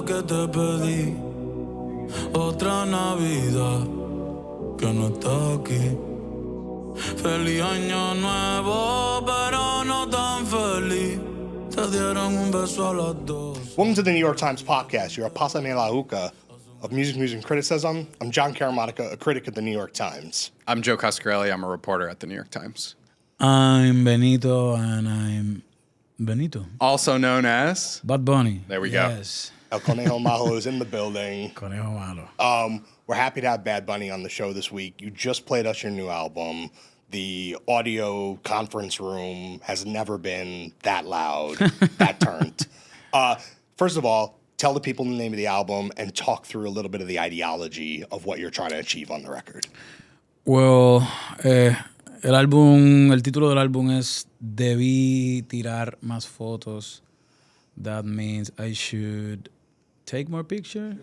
lo que te pedí. Otra Navidad que no está aquí. Feliz año nuevo, pero no tan feliz. Te dieron un beso a las dos. Welcome to the New York Times Popcast, your Pasa Me La Juca of music, news, and criticism. I'm John Caramonica, a critic at the New York Times. I'm Joe Coscarelli. I'm a reporter at the New York Times. I'm Benito, and I'm Benito. Also known as... Bad Bunny. There we yes. go. El Conejo Malo is in the building. Conejo Malo. We're happy to have Bad Bunny on the show this week. You just played us your new album. The audio conference room has never been that loud, that turned. First of all, tell the people the name of the album and talk through a little bit of the ideology of what you're trying to achieve on the record. Well, el título del álbum es Debí Tirar Más Fotos. That means I should take more pictures.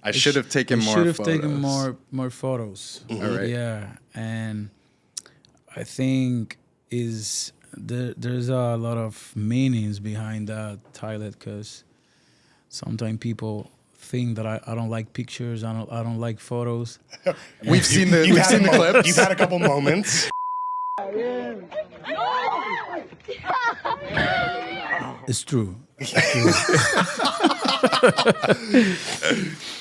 I should have taken more photos. Should have taken more photos. Mm-hmm. All right. Yeah, and I think there's a lot of meanings behind that title because sometimes people think that I don't like pictures. I don't like photos. We've seen the clips. You've had a couple moments. It's true.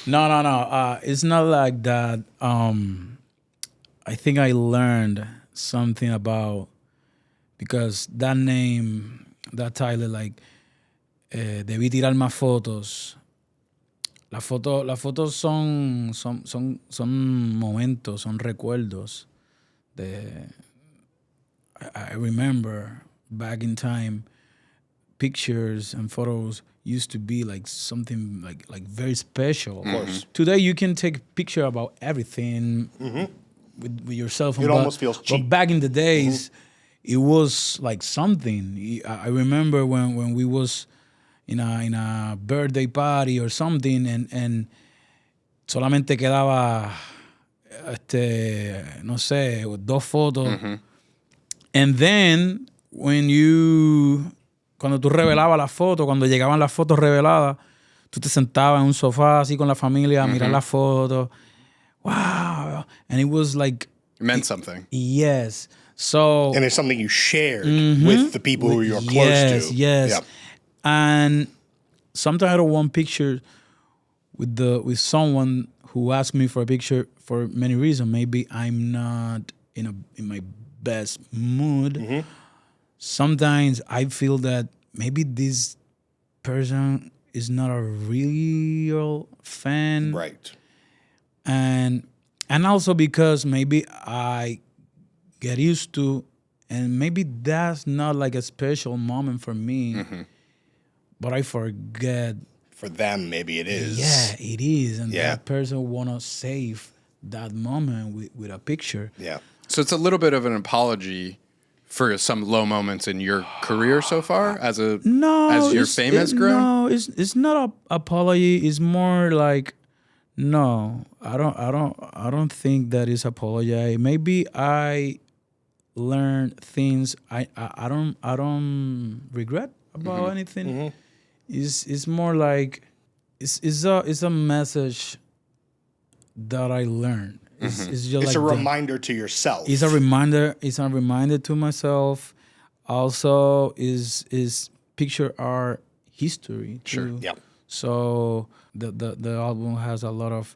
No. It's not like that. I think I learned something about because that name, that title, like Debí Tirar Más Fotos. Las fotos son momentos, son recuerdos. I remember back in time, pictures and photos used to be like something like very special. Of course. Today you can take a picture about everything with your cell phone. It almost feels cheap. But back in the days, it was like something. I remember when we was in a birthday party or something and solamente quedaba no sé, dos fotos. And then cuando tú revelabas la foto, cuando llegaban las fotos reveladas, tú te sentabas en un sofá así con la familia a mirar la foto. Wow. And it was like... It meant something. Yes. So... And it's something you shared with the people who you're close to. Yes. Yep. And sometimes I don't want pictures with someone who asks me for a picture for many reasons. Maybe I'm not in my best mood. Sometimes I feel that maybe this person is not a real fan. Right. And also because maybe I get used to, and maybe that's not like a special moment for me, but I forget. For them, maybe it is. Yeah, it is. And that person want to save that moment with a picture. Yeah. So it's a little bit of an apology for some low moments in your career so far as your fame has grown? No, it's not an apology. It's more like no. I don't think that is apology. Maybe I learned things I don't regret about anything. It's more like it's a message that I learned. It's just It's like a reminder to yourself. It's a reminder to myself. Also, is picture art history too. Sure. Yeah. So the album has a lot of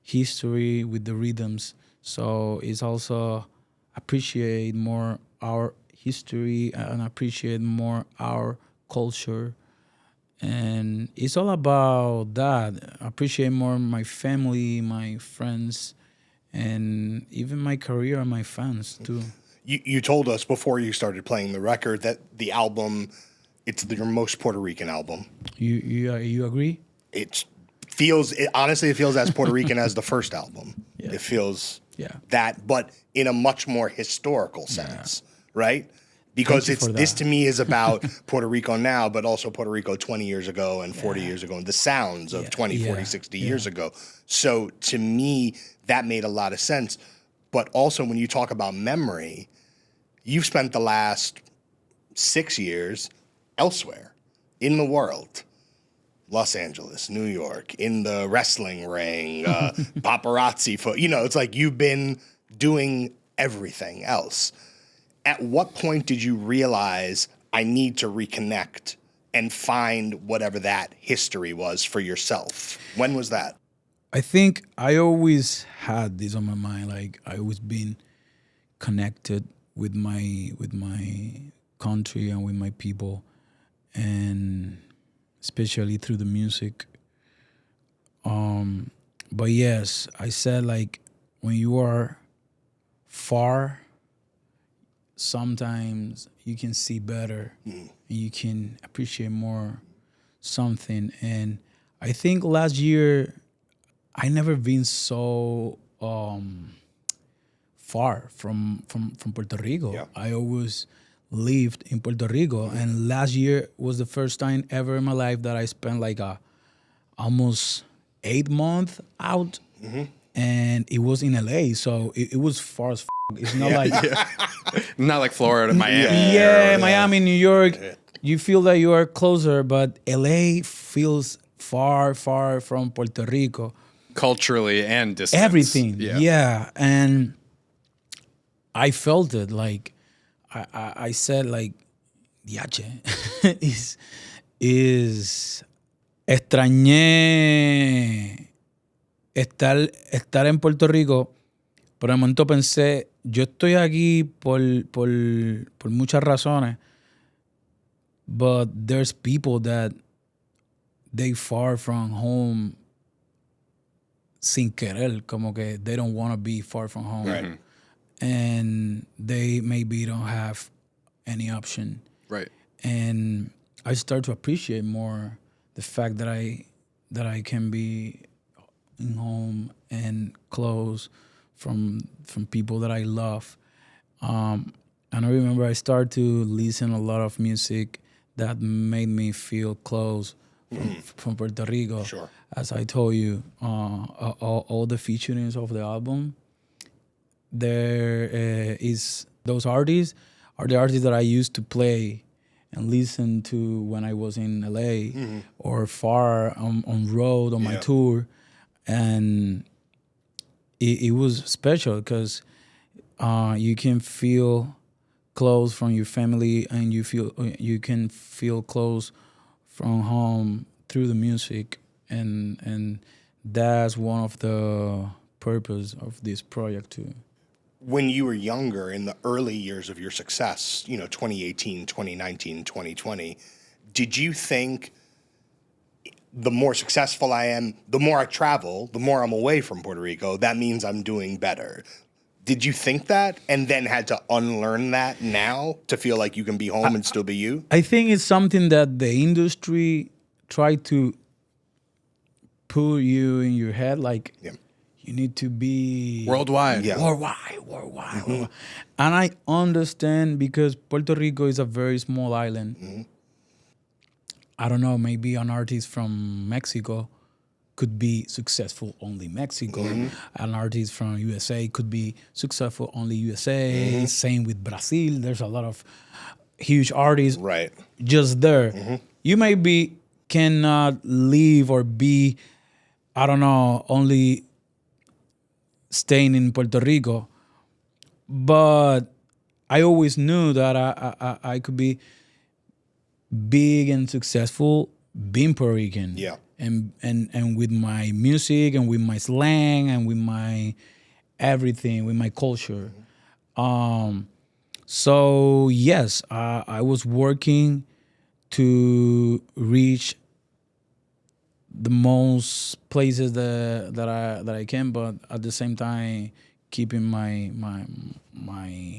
history with the rhythms. So it's also appreciate more our history and appreciate more our culture. And it's all about that. Appreciate more my family, my friends, and even my career and my fans too. You told us before you started playing the record that the album, it's your most Puerto Rican album. You agree? Honestly, it feels as Puerto Rican as the first album. Yeah. It feels that, but in a much more historical sense, right? Because this to me is about Puerto Rico now, but also Puerto Rico 20 years ago and 40 years ago, and the sounds of 20, 40, 60 years ago. So to me, that made a lot of sense. But also when you talk about memory, you've spent the last 6 years elsewhere in the world. Los Angeles, New York, in the wrestling ring, paparazzi, it's like you've been doing everything else. At what point did you realize I need to reconnect and find whatever that history was for yourself? When was that? I think I always had this on my mind. Like I always been connected with my country and with my people, and especially through the music. But yes, I said like when you are far, sometimes you can see better and you can appreciate more something. And I think last year I never been so far from Puerto Rico. Yeah. I always lived in Puerto Rico, and last year was the first time ever in my life that I spent like almost 8 months out, and it was in LA, so it was far as It's not like Not like Florida, Miami. yeah, Miami, New York. You feel that you are closer, but LA feels far from Puerto Rico. Culturally and distance. Everything, yeah. And I felt it. Like I said, like, diache, is extrañé estar en Puerto Rico, pero de momento pensé, yo estoy aquí por muchas razones, but there's people that they far from home sin querer, como que they don't want to be far from home. Right. And they maybe don't have any option. Right. And I start to appreciate more the fact that I can be in home and close from people that I love. And I remember I started to listen a lot of music that made me feel close from Puerto Rico. Sure. As I told you, all the featurings of the album, there is those artists are the artists that I used to play and listen to when I was in LA or far on road on my tour, and it was special because you can feel close from your family and you can feel close from home through the music, and that's one of the purpose of this project too. When you were younger, in the early years of your success, 2018, 2019, 2020, did you think the more successful I am, the more I travel, the more I'm away from Puerto Rico, that means I'm doing better? Did you think that and then had to unlearn that now to feel like you can be home and still be you? I think it's something that the industry tried to put you in your head, like you need to be Worldwide. Yeah. worldwide. And I understand because Puerto Rico is a very small island. I don't know, maybe an artist from Mexico could be successful only Mexico. An artist from USA could be successful only USA. Same with Brazil. There's a lot of huge artists just there. You maybe cannot live or be, I don't know, only staying in Puerto Rico. But I always knew that I could be big and successful being Puerto Rican. Yeah. And with my music and with my slang and with my everything, with my culture. So yes, I was working to reach the most places that I can, but at the same time keeping my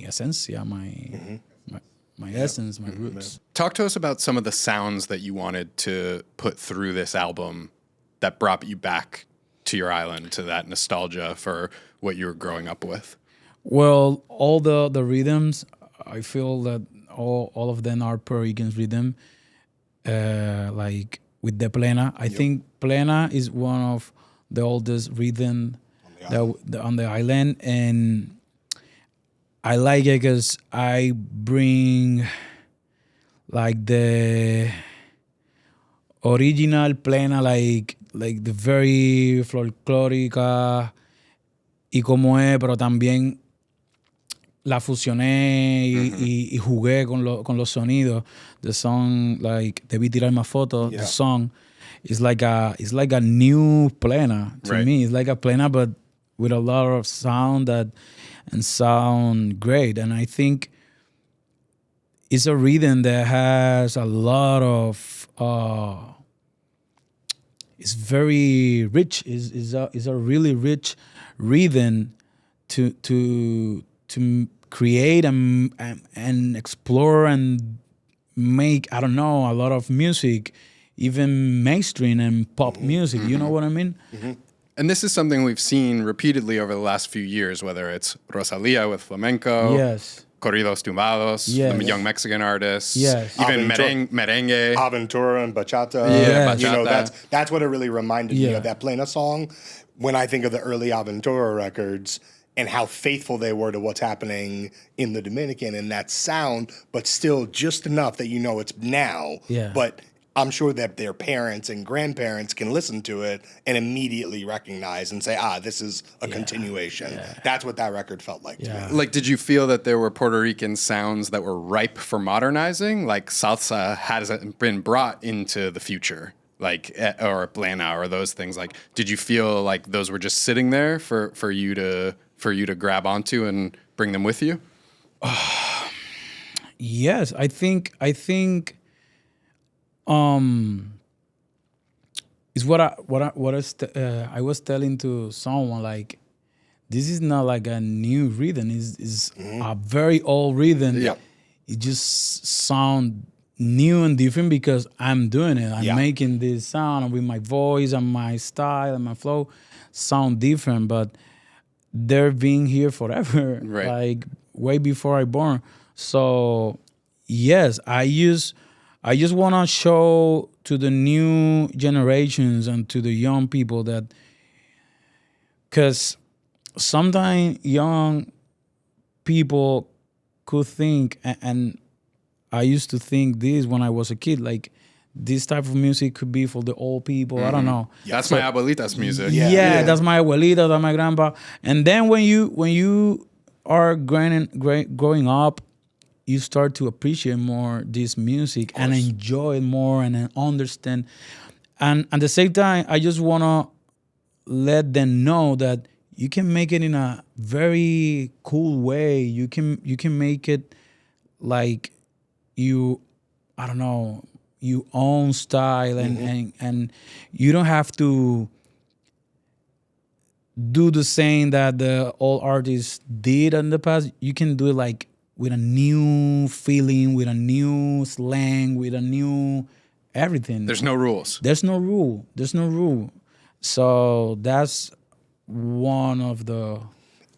esencia, my essence, my roots. Talk to us about some of the sounds that you wanted to put through this album that brought you back to your island, to that nostalgia for what you were growing up with. Well, all the rhythms, I feel that all of them are Puerto Rican rhythm. Like with the plena, I think plena is one of the oldest rhythm on the island, and I like it because I bring like the original, plena, like the very folclórica y como es, pero también la fusioné y jugué con los sonidos. The song, like, Debí Tirar Más Fotos, the song is like a new plena to me. It's like a plena, but with a lot of sound and sound great. And I think it's a rhythm that has a lot of it's very rich. Is a really rich rhythm to create and explore and make, I don't know, a lot of music, even mainstream and pop music. You know what I mean? And this is something we've seen repeatedly over the last few years, whether it's Rosalia with flamenco, Yes. corridos tumbados, the young Mexican artists, Yes. even merengue. Aventura and bachata. Yeah, You know, bachata. that's what it really reminded me Yeah. of, that Plena song. When I think of the early Aventura records and how faithful they were to what's happening in the Dominican and that sound, but still just enough that you know it's now. Yeah. But I'm sure that their parents and grandparents can listen to it and immediately recognize and say, this is a continuation. Yeah. That's what that record felt like to me. Like, did you feel that there were Puerto Rican sounds that were ripe for modernizing? Like salsa hasn't been brought into the future, like, or plena or those things. Like, did you feel like those were just sitting there for you to grab onto and bring them with you? Yes, I think it's what I was telling to someone, like, this is not like a new rhythm. It's a very old rhythm. Yeah. It just sound new and different because I'm doing it. I'm making this sound with my voice and my style and my flow sound different, but they're being here forever, like way before I born. So yes, I just want to show to the new generations and to the young people that, because sometimes young people could think, and I used to think this when I was a kid, like, this type of music could be for the old people. I don't know. That's my abuelita's music. Yeah, that's my abuelita, that's my grandpa. And then when you are growing up, you start to appreciate more this music and enjoy it more and understand. And at the same time, I just want to let them know that you can make it in a very cool way. You can make it like you own style and you don't have to do the same that the old artists did in the past. You can do it like with a new feeling, with a new slang, with a new everything. There's no rules. There's no rule. So that's one of the...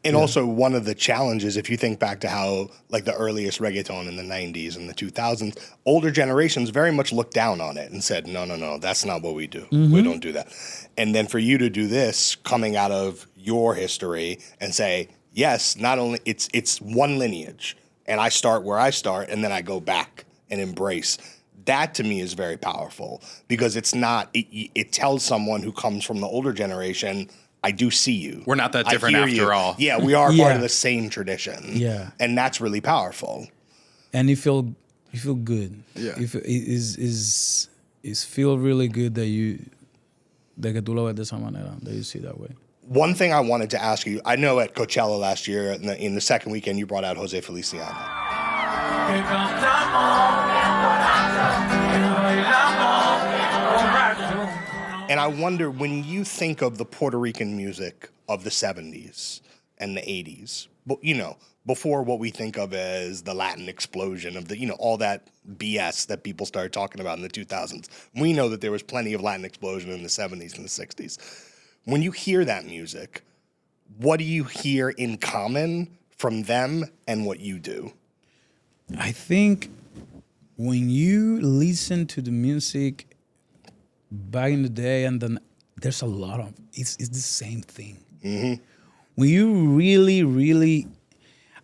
And also one of the challenges, if you think back to how, like, the earliest reggaeton in the 90s and the 2000s, older generations very much looked down on it and said, no, that's not what we do. We don't do that. And then for you to do this coming out of your history and say, yes, not only it's one lineage, and I start where I start, and then I go back and embrace. That to me is very powerful because it's not, it tells someone who comes from the older generation, I do see you. We're not that different after all. Yeah, we are part of the same tradition. Yeah. And that's really powerful. And you feel good. Yeah. Is feel really good that que tú lo ves de esa manera, that you see that way. One thing I wanted to ask you, I know at Coachella last year, in the second weekend, you brought out Jose Feliciano. And I wonder, when you think of the Puerto Rican music of the 70s and the 80s, but, you know, before what we think of as the Latin explosion of the, you know, all that BS that people started talking about in the 2000s, we know that there was plenty of Latin explosion in the 70s and the 60s. When you hear that music, what do you hear in common from them and what you do? I think when you listen to the music back in the day, and then there's a lot of it's the same thing. When you really,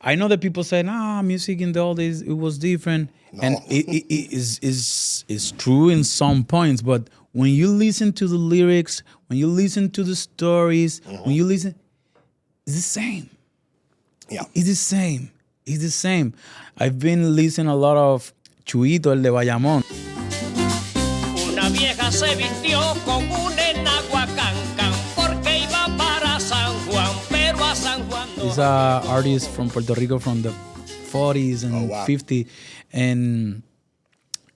I know that people say, nah, music in the old days, it was different. No. And it is true in some points. But when you listen to the lyrics, when you listen to the stories, when you listen, it's the same. Yeah. It's the same. It's the same. I've been listening a lot of Chuito, el de Bayamón. Una vieja se vistió con un enagua cancan porque iba para San Juan, pero a San Juan no. He's an artist from Puerto Rico from the 40s and 50s. And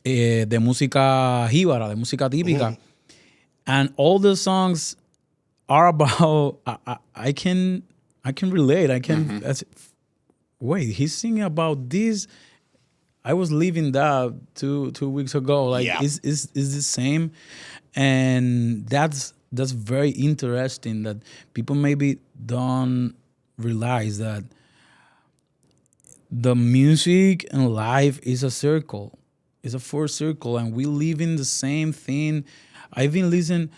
de música jíbara, de música típica. And all the songs are about, I can relate. I can, wait, he's singing about this. I was living that two weeks ago. Like, it's the same. And that's very interesting that people maybe don't realize that the music and life is a circle. It's a full circle, and we live in the same thing. I've been listening,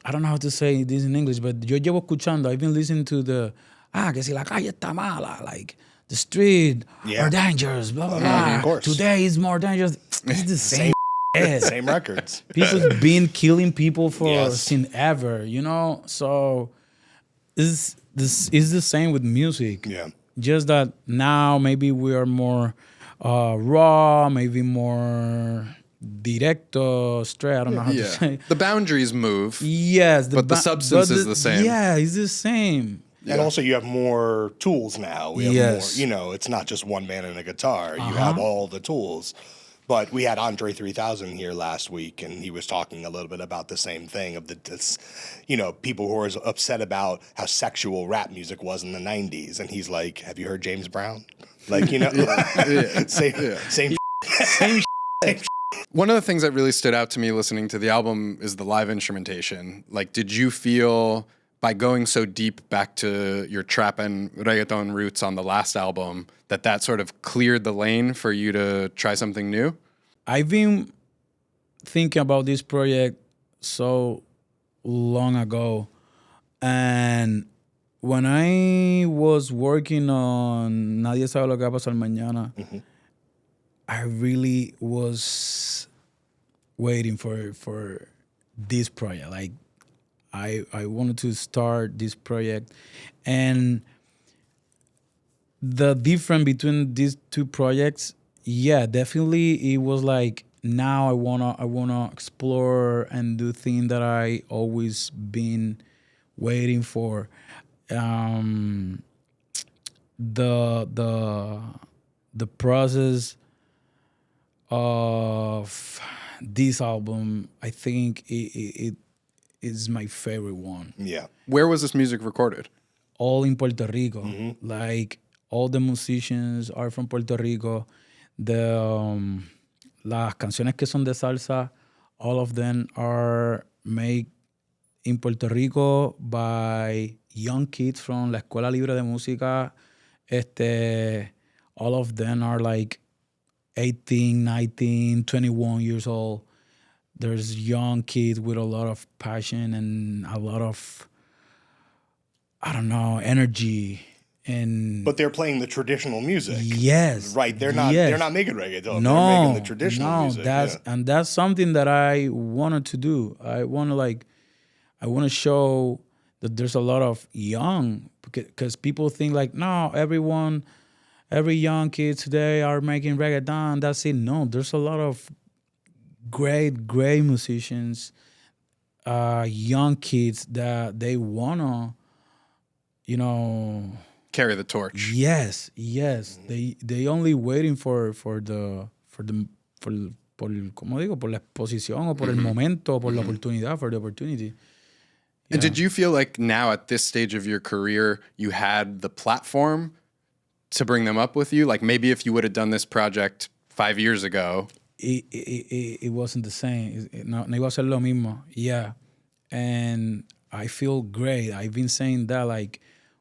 I don't know how to say this in English, but yo llevo escuchando, I've been listening to the, que si la calle está mala, like, the street are dangerous, blah, blah, blah. Of course. Today is more dangerous. It's the same Same records. People's been killing people for since ever, you know? So this is the same with music. Yeah. Just that now maybe we are more raw, maybe more directo, straight. I don't know how to say. The boundaries move. Yes. But the substance is the same. Yeah, it's the same. And also you have more tools now. We have more, you know, it's not just one man and a guitar. You have all the tools. But we had Andre 3000 here last week, and he was talking a little bit about the same thing of this, you know, people who are upset about how sexual rap music was in the 90s. And he's like, have you heard James Brown? Like, you know, same. One of the things that really stood out to me listening to the album is the live instrumentation. Like, did you feel by going so deep back to your trap and reggaeton roots on the last album that sort of cleared the lane for you to try something new? I've been thinking about this project so long ago. And when I was working on Nadie Sabe Lo Que Va a Pasar Mañana, I really was waiting for this project. Like, I wanted to start this project. And the difference between these two projects, definitely it was like, now I wanna explore and do things that I always been waiting for. The process of this album, I think it is my favorite one. Yeah. Where was this music recorded? All in Puerto Rico. Like, all the musicians are from Puerto Rico. Las canciones que son de salsa, all of them are made in Puerto Rico by young kids from la Escuela Libre de Música. All of them are like 18, 19, 21 years old. There's young kids with a lot of passion and a lot of, I don't know, energy. But they're playing the traditional music. Yes. Right. They're not making reggaeton. No, they're making the traditional music. And that's something that I wanted to do. I want to show that there's a lot of young, because people think like, no, every young kid today are making reggaeton. That's it. No, there's a lot of great musicians, young kids that they wanna, carry the torch. Yes. They only waiting for la exposición o por el momento, por la oportunidad, for the opportunity. And did you feel like now at this stage of your career, you had the platform to bring them up with you? Like, maybe if you would have done this project 5 years ago, it wasn't the same. No iba a ser lo mismo. Yeah. And I feel great. I've been saying that, like,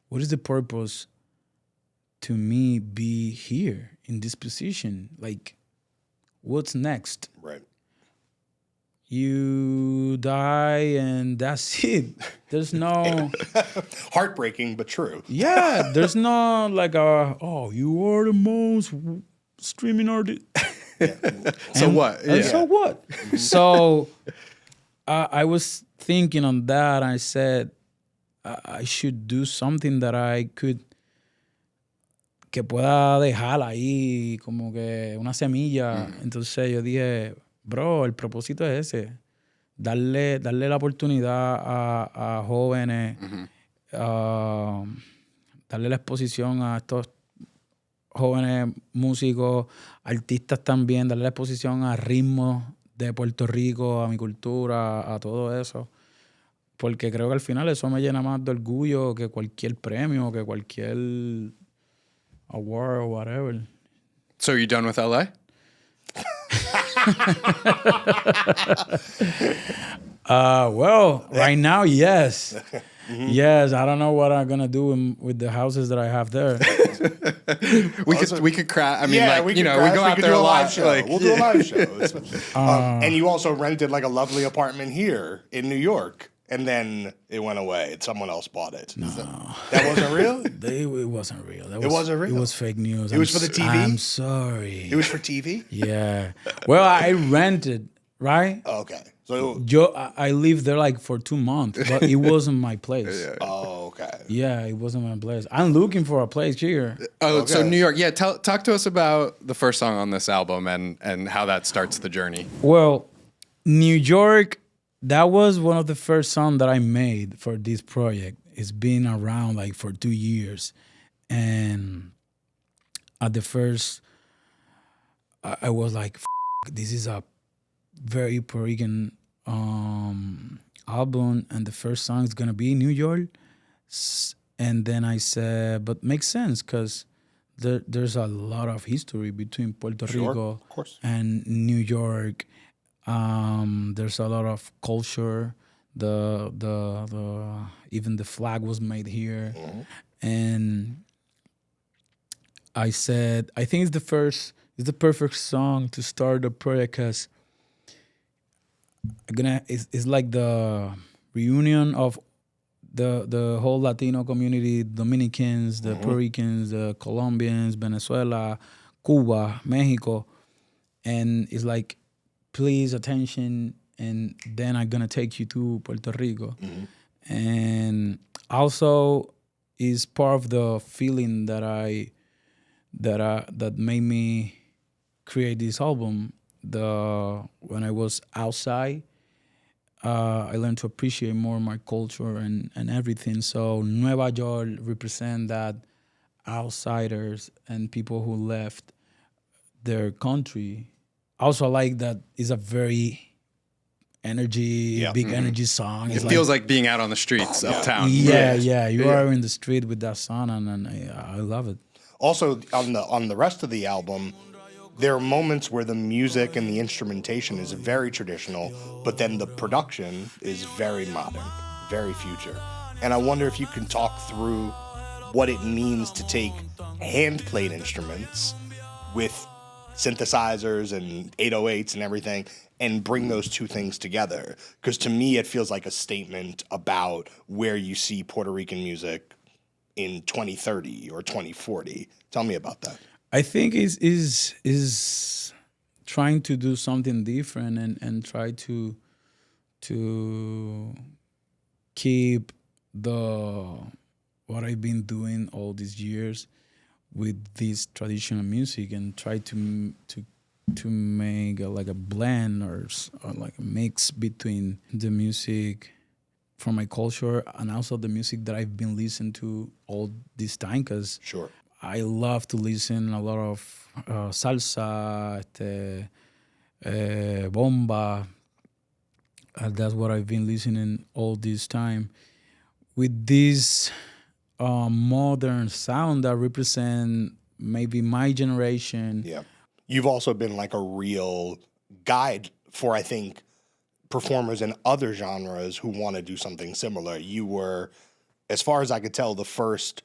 what is the purpose to me be here in this position? Like, what's next? Right. you die and that's it. There's no Heartbreaking, but true. yeah. There's no like you are the most streaming artist. So what? And so what? So I was thinking on that. I said I should do something that I could que pueda dejar ahí como que una semilla. Entonces yo dije, bro, el propósito es ese. Darle la oportunidad a jóvenes, darle la exposición a estos jóvenes músicos, artistas también, darle la exposición a ritmos de Puerto Rico, a mi cultura, a todo eso. Porque creo que al final eso me llena más de orgullo que cualquier premio, que cualquier award or whatever. So are you done with LA? Right now, yes. Yes, I don't know what I'm gonna do with the houses that I have there. We could crash. I mean, we go out there a lot. We'll do a live show. And you also rented like a lovely apartment here in New York, and then it went away. And someone else bought it. No, that wasn't real. It wasn't real. It wasn't real. It was fake news. It was for the TV. I'm sorry. It was for TV. Yeah. Well, I rented, right? Okay. So I lived there like for 2 months, but it wasn't my place. Oh, okay. Yeah, it wasn't my place. I'm looking for a place here. Oh, Okay. so New York. Yeah, talk to us about the first song on this album and how that starts the journey. Well, New York, that was one of the first songs that I made for this project. It's been around like for 2 years. And at the first, I was like, this is a very Puerto Rican album, and the first song is gonna be New York. And then I said, but makes sense because there's a lot of history between Puerto Rico of course. and New York. There's a lot of culture. The even the flag was made here, and I said I think it's the perfect song to start the project because it's like the reunion of the whole Latino community, Dominicans, the Puerto Ricans, the Colombians, Venezuela, Cuba, Mexico, and it's like, please attention, and then I'm gonna take you to Puerto Rico, and also is part of the feeling that made me create this album. When I was outside, I learned to appreciate more my culture and everything. So Nueva York represent that outsiders and people who left their country. Also like that is a very big energy song. It feels like being out on the streets of town. Yeah. You are in the street with that song, and I love it. Also, on the rest of the album, there are moments where the music and the instrumentation is very traditional, but then the production is very modern, very future. And I wonder if you can talk through what it means to take hand-played instruments with synthesizers and 808s and everything and bring those two things together. Because to me, it feels like a statement about where you see Puerto Rican music in 2030 or 2040. Tell me about that. I think is trying to do something different and try to keep what I've been doing all these years with this traditional music and try to make like a blend or like a mix between the music from my culture and also the music that I've been listening to all this time, because Sure. I love to listen a lot of salsa, bomba. That's what I've been listening all this time. With this modern sound that represent maybe my generation. Yeah. You've also been like a real guide for, I think, performers in other genres who want to do something similar. You were, as far as I could tell, the first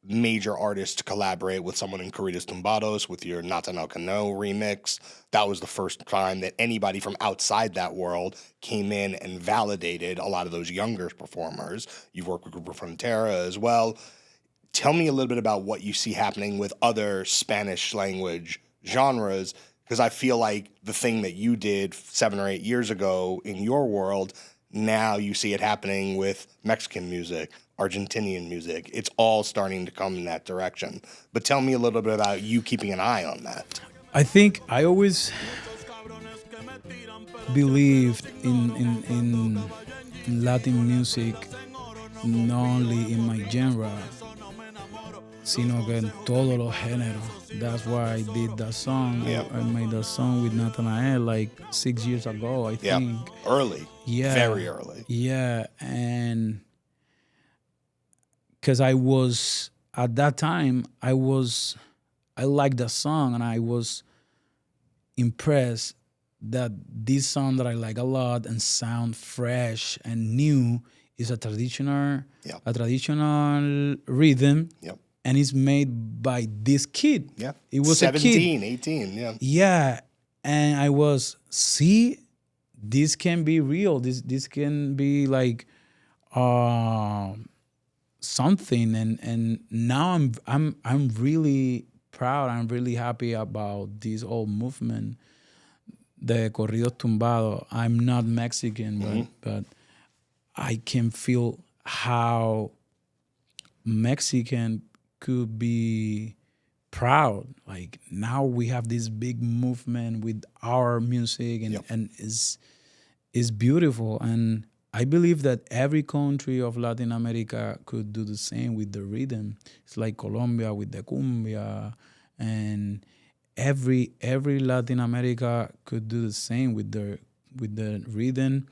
major artist to collaborate with someone in Corridos Tumbados with your Natanel Cano remix. That was the first time that anybody from outside that world came in and validated a lot of those younger performers. You've worked with Grupo Frontera as well. Tell me a little bit about what you see happening with other Spanish language genres, because I feel like the thing that you did 7 or 8 years ago in your world, now you see it happening with Mexican music, Argentinian music. It's all starting to come in that direction. But tell me a little bit about you keeping an eye on that. I think I always believed in Latin music, not only in my genre, sino que en todos los géneros. That's why I did that song. Yep. I made that song with Nathanael like 6 years ago, I think. Early. Yeah. Very early. Yeah, and because I was, at that time, I liked the song and I was impressed that this song that I like a lot and sound fresh and new is a traditional rhythm. Yep. And it's made by this kid. Yeah. It was 17, a kid. 18, yeah. Yeah. And I was, see, this can be real. This can be like something. And now I'm really proud. I'm really happy about this whole movement, the corridos tumbados. I'm not Mexican, but I can feel how Mexican could be proud. Like now we have this big movement with our music and it's beautiful. And I believe that every country of Latin America could do the same with the rhythm. It's like Colombia with the cumbia, and every Latin America could do the same with the rhythm.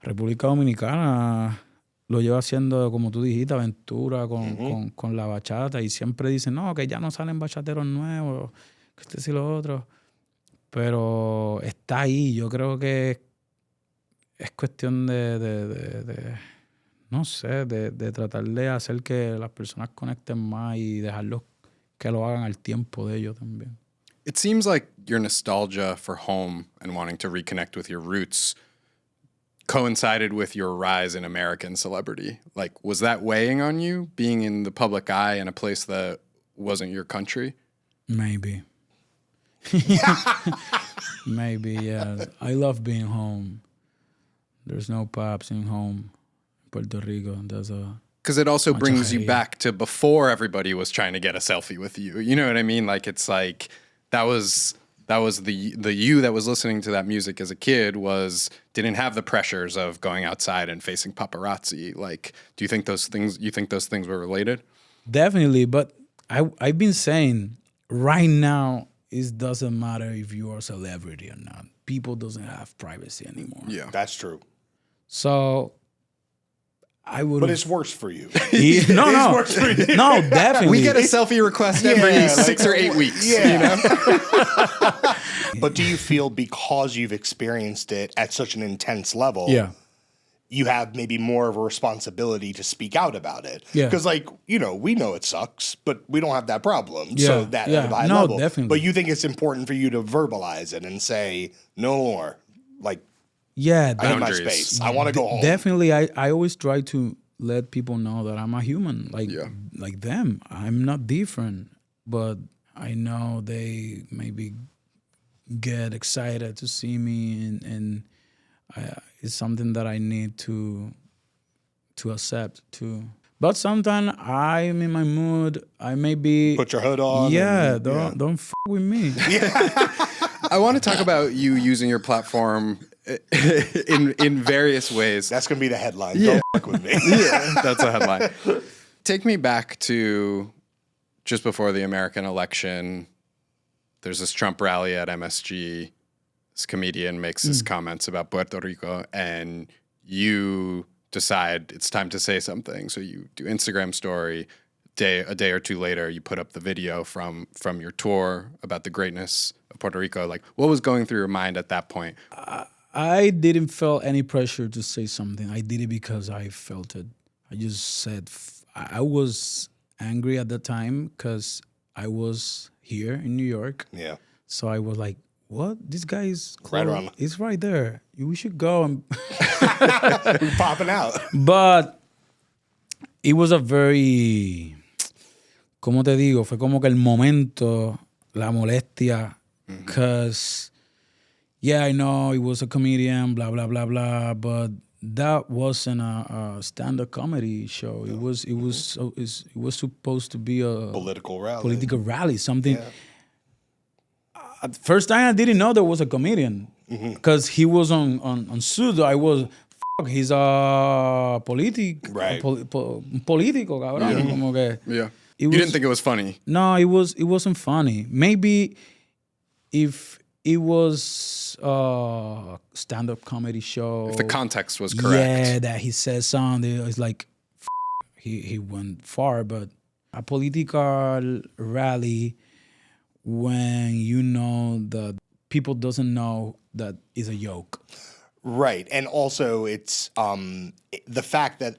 República Dominicana lo lleva haciendo, como tú dijiste, aventura con la bachata, y siempre dicen, no, que ya no salen bachateros nuevos, que este y lo otro. Pero está ahí. Yo creo que es cuestión no sé, de tratar de hacer que las personas conecten más y dejarlos que lo hagan al tiempo de ellos también. It seems like your nostalgia for home and wanting to reconnect with your roots coincided with your rise in American celebrity. Like, was that weighing on you, being in the public eye in a place that wasn't your country? Maybe. Maybe, yeah. I love being home. There's no pops in home, Puerto Rico. Because it also brings you back to before everybody was trying to get a selfie with you. You know what I mean? Like, it's like that was the you that was listening to that music as a kid didn't have the pressures of going outside and facing paparazzi. Like, do you think those things were related? Definitely, but I've been saying right now it doesn't matter if you are a celebrity or not. People doesn't have privacy anymore. Yeah, that's true. So I would. But it's worse for you. No, worse for you. No, definitely. We get a selfie request every 6 or 8 weeks. Yeah. You know? But do you feel because you've experienced it at such an intense level, you have maybe more of a responsibility to speak out about it? Yeah. Because, like, you know, we know it sucks, but we don't have that problem. Yeah. So that at a high level. Definitely. But you think it's important for you to verbalize it and say, no more. Like, I need my space. I want to go home. Definitely, I always try to let people know that I'm a human, like them. I'm not different, but I know they maybe get excited to see me, and it's something that I need to accept too. But sometimes I'm in my mood. I maybe put your hood on. Yeah, don't f with me. I want to talk about you using your platform in various ways. That's gonna be the headline. Don't fuck with me. Yeah, that's a headline. Take me back to just before the American election. There's this Trump rally at M.S.G. This comedian makes his comments about Puerto Rico, and you decide it's time to say something. So you do Instagram story. A day or two later, you put up the video from your tour about the greatness of Puerto Rico. Like, what was going through your mind at that point? I didn't feel any pressure to say something. I did it because I felt it. I just said, I was angry at the time because I was here in New York. Yeah. So I was like, what? This guy is Right around. It's right there. We should go. And We're popping out. But it was a very, ¿cómo te digo? Fue como que el momento, la molestia, because, yeah, I know he was a comedian, blah, blah, blah, blah, but that wasn't a stand-up comedy show. It was supposed to be a Political rally. Something. First time I didn't know there was a comedian because he was on Sudo. I was, he's a Right. político, cabrón. Como que Yeah. You didn't think it was funny. no, it wasn't funny. Maybe if it was a stand-up comedy show, If the context was correct. yeah, that he says something, it's like he went far. But a political rally, when you know that people doesn't know that is a joke. Right. And also it's the fact that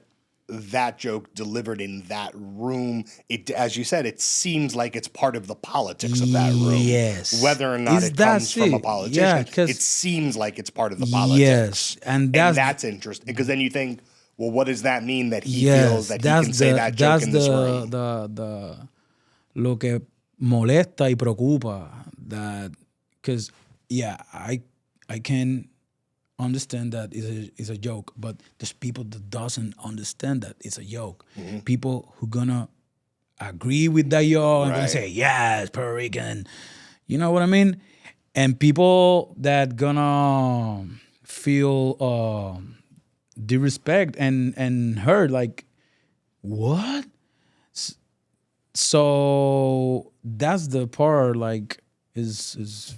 that joke delivered in that room, it, as you said, it seems like it's part of the politics of that room. Yes. Whether or not it comes from a politician, Yeah, 'cause- it seems like it's part of the politics. Yes, and that's interesting because then you think, well, what does that mean that he yes, feels that he that's can say that joke in this room? Lo que molesta y preocupa, that because I can understand that is a joke, but there's people that doesn't understand that it's a joke. People who gonna agree with that joke and gonna Right. say yes, Puerto Rican, you know what I mean? And people that gonna feel disrespect and hurt, like what? So that's the part, like is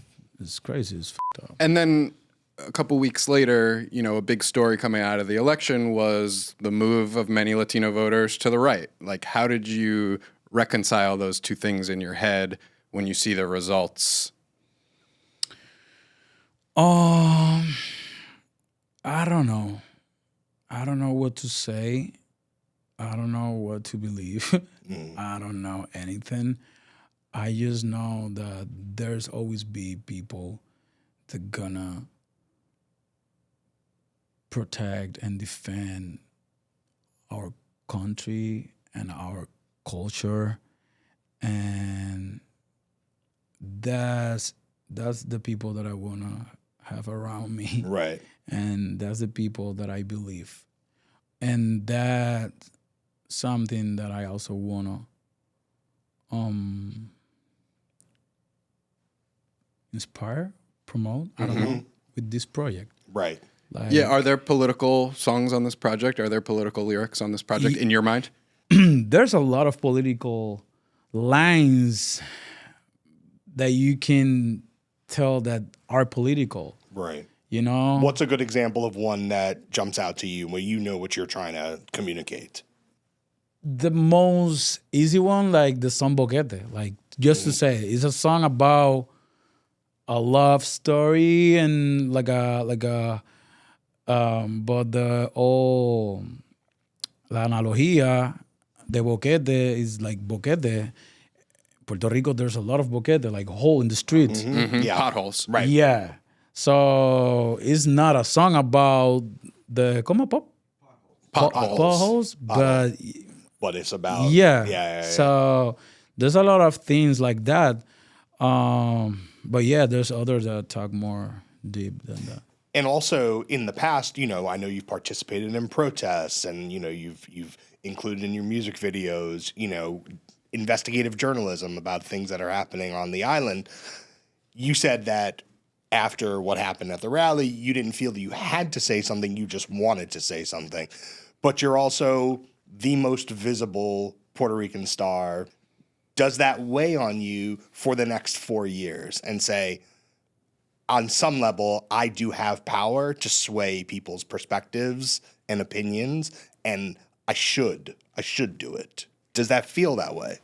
crazy, it's fucked up. And then a couple weeks later, you know, a big story coming out of the election was the move of many Latino voters to the right. Like, how did you reconcile those two things in your head when you see the results? I don't know. I don't know what to say. I don't know what to believe. I don't know anything. I just know that there's always be people that gonna protect and defend our country and our culture, and that's the people that I wanna have around me. Right. And that's the people that I believe. And that's something that I also wanna inspire, promote, I don't know, with this project. Right. Like, Yeah, are there political songs on this project? Are there political lyrics on this project in your mind? there's a lot of political lines that you can tell that are political, Right. you know? What's a good example of one that jumps out to you where you know what you're trying to communicate? The most easy one, like the song Boquete, like just to say, it's a song about a love story and but the la analogía de boquete is like boquete. Puerto Rico, there's a lot of boquete, like hole in the streets. Yeah. Potholes. Right. Yeah. So it's not a song about the potholes, but What it's about. yeah. Yeah. So there's a lot of things like that. But yeah, there's others that talk more deep than that. And also in the past, you know, I know you've participated in protests and, you know, you've included in your music videos, you know, investigative journalism about things that are happening on the island. You said that after what happened at the rally, you didn't feel that you had to say something, you just wanted to say something. But you're also the most visible Puerto Rican star. Does that weigh on you for the next 4 years and say, on some level, I do have power to sway people's perspectives and opinions, and I should do it? Does that feel that way?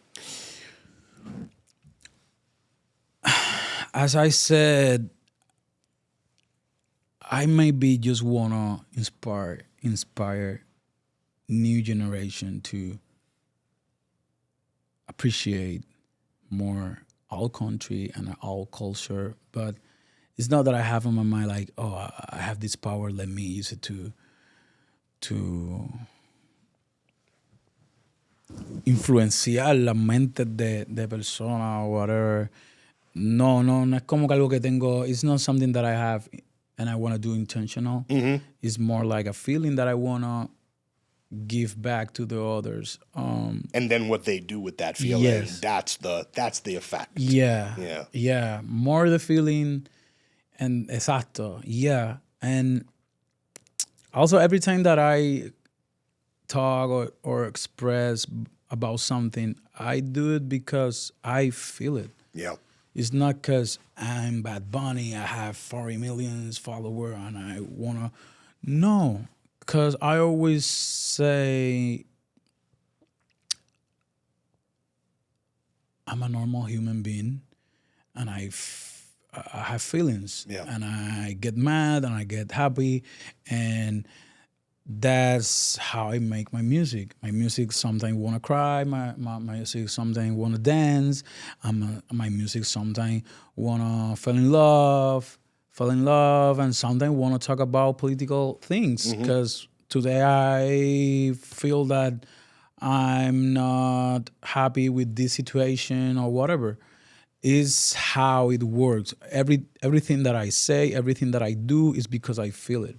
As I said, I maybe just wanna inspire new generation to appreciate more our country and our culture. But it's not that I have on my mind like, oh, I have this power, let me use it to influenciar la mente de persona or whatever. No es como que algo que tengo. It's not something that I have and I want to do intentional. It's more like a feeling that I want to give back to the others. And then what they do with that feeling, yes. that's the effect. Yeah. More the feeling and exacto. Yeah. And also every time that I talk or express about something, I do it because I feel it. Yeah. It's not because I'm Bad Bunny, I have 40 million followers and I want to. No, because I always say I'm a normal human being and I have feelings. Yeah. And I get mad and I get happy. And that's how I make my music. My music sometimes want to cry. My music sometimes want to dance. My music sometimes want to fall in love, and sometimes want to talk about political things. Because today I feel that I'm not happy with this situation or whatever. Is how it works. Everything that I say, everything that I do is because I feel it.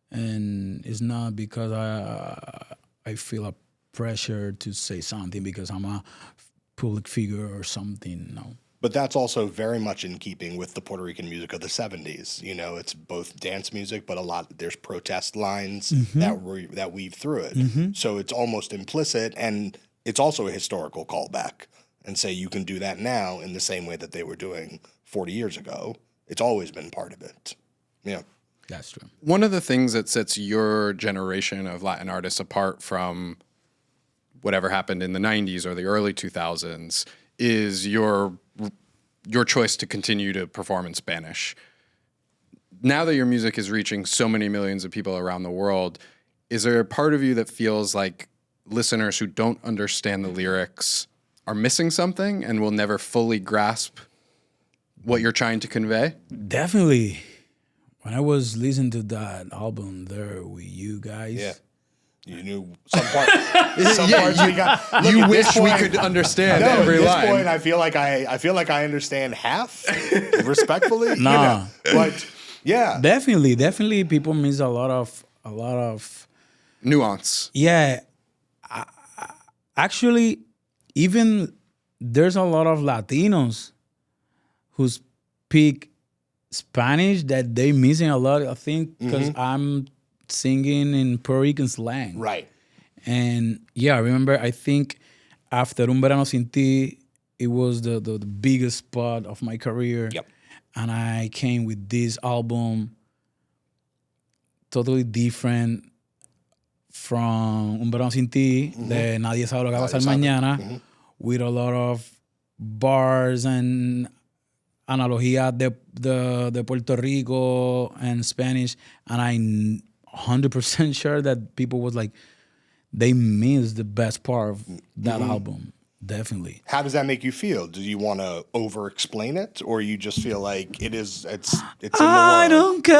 And it's not because I feel a pressure to say something because I'm a public figure or something. No. But that's also very much in keeping with the Puerto Rican music of the 70s. You know, it's both dance music, but there's protest lines that weave through it. So it's almost implicit, and it's also a historical callback. And say you can do that now in the same way that they were doing 40 years ago. It's always been part of it. Yeah. That's true. One of the things that sets your generation of Latin artists apart from whatever happened in the 90s or the early 2000s is your choice to continue to perform in Spanish. Now that your music is reaching so many millions of people around the world, is there a part of you that feels like listeners who don't understand the lyrics are missing something and will never fully grasp what you're trying to convey? Definitely. When I was listening to that album there with you guys, you knew some parts. Parts we got. Look, you wish we could understand every line. At this point, I feel like I understand half, respectfully. Nah, but yeah, definitely, people miss a lot of nuance. Yeah, actually, even there's a lot of Latinos who speak Spanish that they missing a lot, I think, because I'm singing in Puerto Rican slang. Right. And yeah, I remember, I think after Un Verano Sin Ti, it was the biggest part of my career. Yep. And I came with this album totally different from Un Verano Sin Ti, de Nadie Sabe Lo Que Va a Pasar Mañana, with a lot of bars and analogía de Puerto Rico and Spanish, and I'm 100% sure that people was like, they missed the best part of that album. Definitely. How does that make you feel? Do you want to over-explain it, or you just feel like it's in the world? I don't care.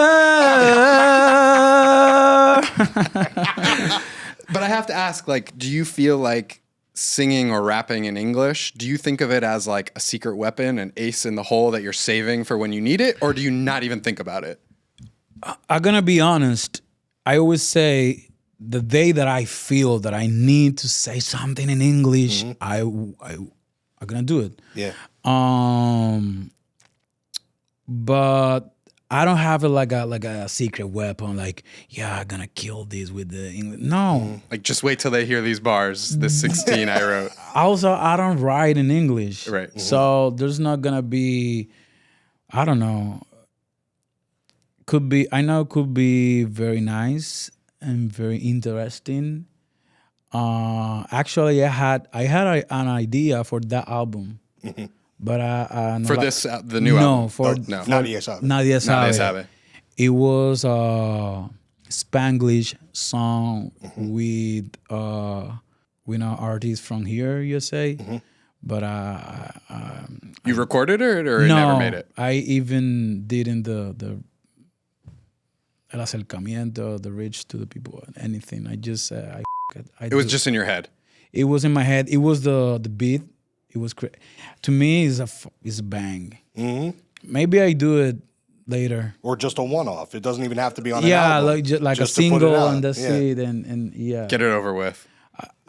But I have to ask, like, do you feel like singing or rapping in English, do you think of it as like a secret weapon, an ace in the hole that you're saving for when you need it, or do you not even think about it? I'm gonna be honest. I always say the day that I feel that I need to say something in English, I'm gonna do it. Yeah. But I don't have it like a secret weapon. Like, yeah, I'm gonna kill this with the English. No. Like, just wait till they hear these bars. This 16 I wrote. Also, I don't write in English. Right. So there's not gonna be, I don't know. Could be very nice and very interesting. Actually, I had an idea for that album. But for the new album? For Nadie Sabe. Nadie Sabe. Nadie Sabe. It was a Spanglish song with with an artist from here, USA. But you recorded it or no, never made it? I even didn't the el acercamiento, the reach to the people, anything. I just It was just in your head. It was in my head. It was the beat. It was to me is a bang. Maybe I do it later, or just a one-off. It doesn't even have to be on an album. like just a to put it single, out. and that's it. And yeah, Get it over with.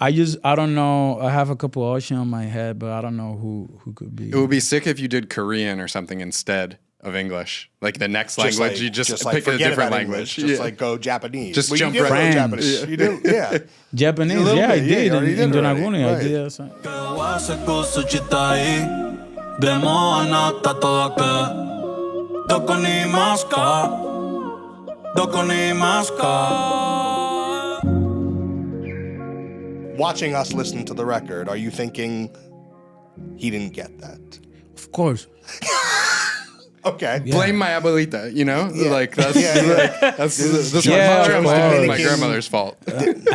I don't know. I have a couple options on my head, but I don't know who could be. It would be sick if you did Korean or something instead of English. Like the next language, you just pick a different language. Just like go Japanese. Just jump you did right. go Japanese. You did, yeah. Japanese, little yeah, I bit, did. you already In did already. Yonaguni, I Right. did. So. Watching us listen to the record, are you thinking he didn't get that? Of course. Okay. Yeah. Blame my abuelita, you know? Like that's that's Yeah, my, of my course. grandmother's fault.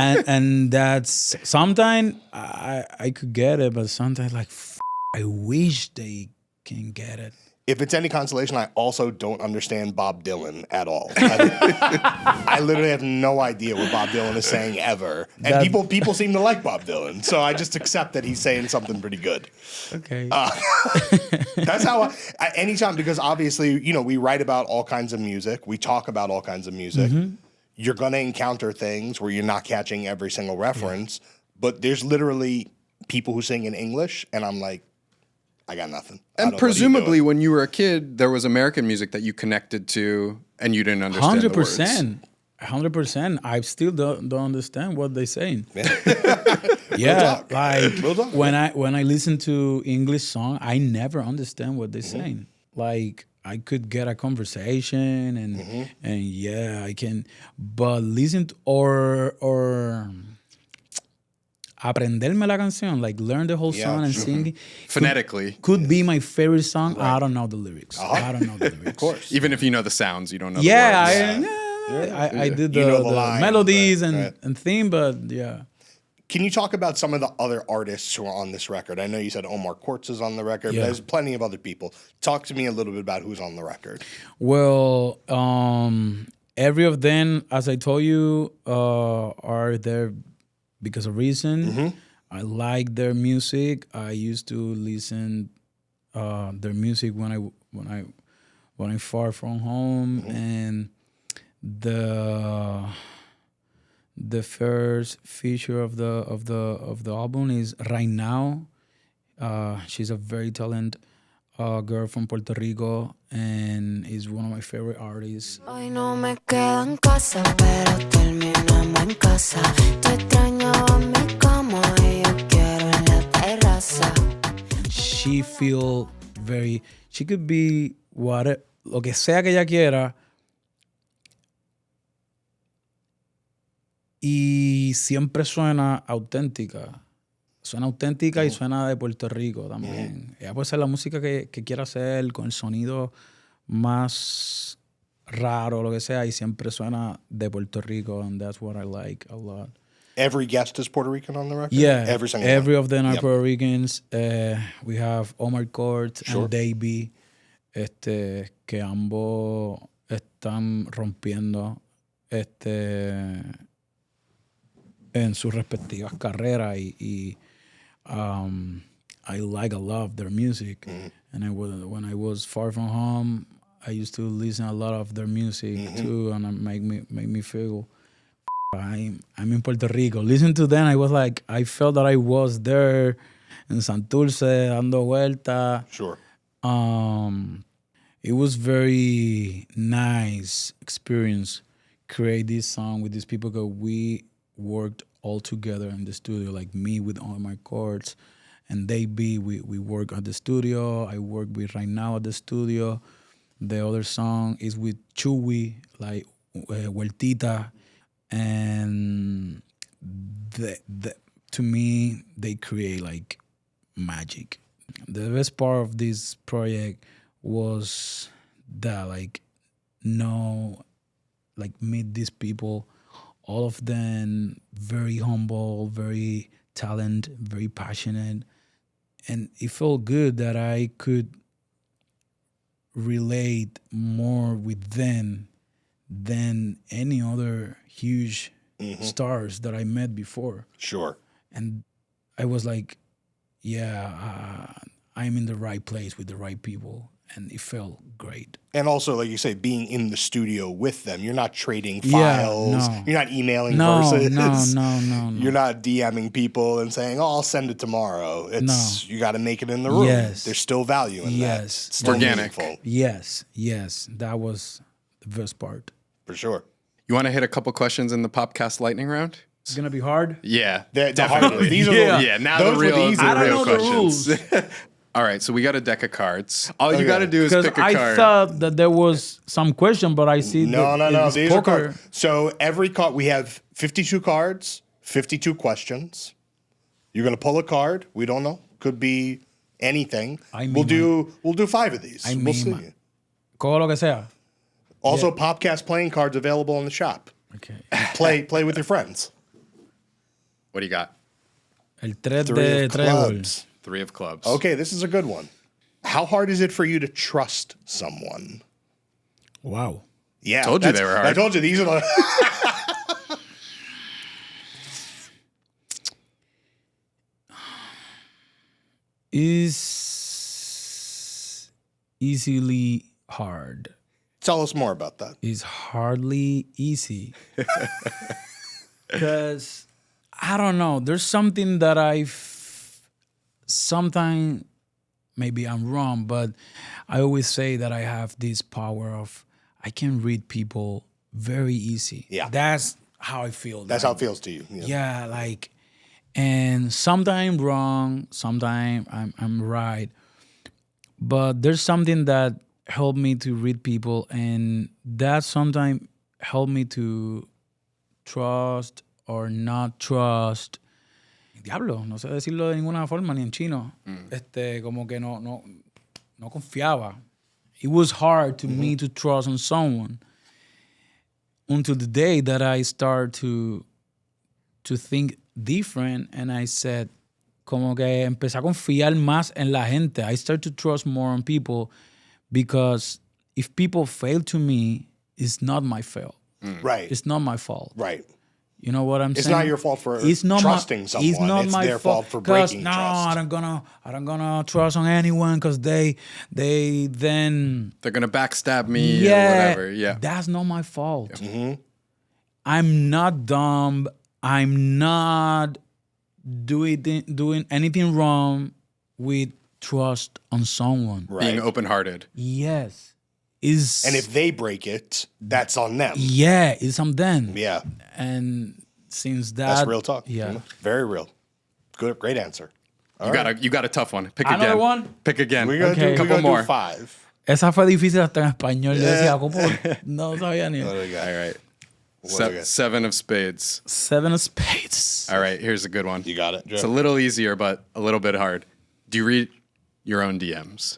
and that's sometimes I could get it, but sometimes like I wish they can get it. If it's any consolation, I also don't understand Bob Dylan at all. I literally have no idea what Bob Dylan is saying ever. And people seem to like Bob Dylan, so I just accept that he's saying something pretty good. Okay. That's how anytime, because obviously, you know, we write about all kinds of music. We talk about all kinds of music. You're going to encounter things where you're not catching every single reference, but there's literally people who sing in English, and I'm like, I got nothing. And presumably, when you were a kid, there was American music that you connected to, and you didn't understand 100%. 100%. I still don't understand what they're saying. Yeah, like when I listen to English song, I never understand what they're saying. Like I could get a conversation and yeah, I can, but listen to, or aprenderme la canción, like learn the whole song and sing it. Phonetically. Could be my favorite song. Right. I don't know the lyrics. I don't know the lyrics. Of course. Even if you know the sounds, you don't know the words. I did the line, melodies and theme, but yeah. Can you talk about some of the other artists who are on this record? I know you said Omar Courtz is on the record, but there's plenty of other people. Talk to me a little bit about who's on the record. Well, every of them, as I told you, are there because of reason. I like their music. I used to listen their music when I far from home, and the first feature of the album is Right Now. She's a very talented girl from Puerto Rico and is one of my favorite artists. Hoy no me quedo en casa, pero terminamos en casa. Te extrañaba en mi cama y yo quiero en la terraza. She could be lo que sea que ella quiera, y siempre suena auténtica. Suena auténtica y suena de Puerto Rico también. Ella puede ser la música que quiera hacer con el sonido más raro, lo que sea, y siempre suena de Puerto Rico, and that's what I like a lot. Every guest is Puerto Rican on the record? Yeah, every single every one. of them are Puerto Ricans. We have Omar Courtz and Debí, que ambos están rompiendo en sus respectivas carreras y I like a lot of their music. And when I was far from home, I used to listen a lot of their music too, and it make me feel I'm in Puerto Rico. Listen to them, I felt that I was there in Santurce dando vuelta. Sure. It was very nice experience create this song with these people because we worked all together in the studio, like me with all my chords, and we work at the studio. I work with Right Now at the studio. The other song is with Chewy, like Huertita, and to me they create like magic. The best part of this project was that meet these people, all of them very humble, very talent, very passionate. And it felt good that I could relate more with them than any other huge stars that I met before. Sure. And I was like, I'm in the right place with the right people. And it felt great. And also, like you say, being in the studio with them. You're not trading files. No. You're not emailing verses. No. You're not DMing people and saying, "Oh, I'll send it tomorrow." It's you got to make it in the room. Yes. There's still value in that. Yes. It's still Organic. meaningful. Yes. That was the best part. For sure. You want to hit a couple questions in the Popcast lightning round? It's going to be hard. Yeah, The hard definitely. ones. These are yeah, now those the were real, the easy the I don't real know the questions. All right, so we got a deck of cards. All you got to do is Because pick a I card. thought that there was some question, but I see No. it's These are poker. cards. So every card, we have 52 cards, 52 questions. You're going to pull a card. We don't know. Could be anything. We'll do 5 of these. I We'll mean, see. Cojo lo que sea. Also, Popcast playing cards available in the shop. Okay. Play with your friends. What do you got? El tres 3 de of trébol. clubs. 3 of clubs. Okay, this is a good one. How hard is it for you to trust someone? Wow. Yeah, Told you that's- they were hard. I told you these are the. Is easily hard. Tell us more about that. Is hardly easy. Because I don't know. There's something that sometimes maybe I'm wrong, but I always say that I have this power of I can read people very easy. Yeah. That's how I feel. That's how it feels to you. Yeah, like, and sometimes wrong, sometimes I'm right. But there's something that helped me to read people, and that sometimes helped me to trust or not trust. Diablo, no sé decirlo de ninguna forma, ni en chino. Como que no confiaba. It was hard to me to trust on someone until the day that I started to think different, and I said, como que empecé a confiar más en la gente. I started to trust more on people because if people fail to me, it's not my fault. Right. It's not my fault. Right. You know what I'm It's saying? not your fault for It's not trusting someone. It's not my their fault for 'cause breaking no, trust. I don't gonna trust on anyone because they then They're going to backstab me or whatever. Yeah. That's not my fault. Mm-hmm. I'm not dumb. I'm not doing anything wrong with trust on someone. Right. Being open-hearted. Yes. And if they break it, that's on them. Yeah, it's on them. Yeah. And since that That's real talk. Yeah. Very real. Good, great answer. You got a tough one. Pick Another again. one? Pick again. We're going to Okay. do, Couple more. do 5. Esa fue difícil hasta en español. Yo decía, ¿cómo? No sabía ni. What do we got? All right. What do we got? 7 of spades. 7 of spades. All right, here's a good one. You got it, Joe? It's a little easier, but a little bit hard. Do you read your own DMs?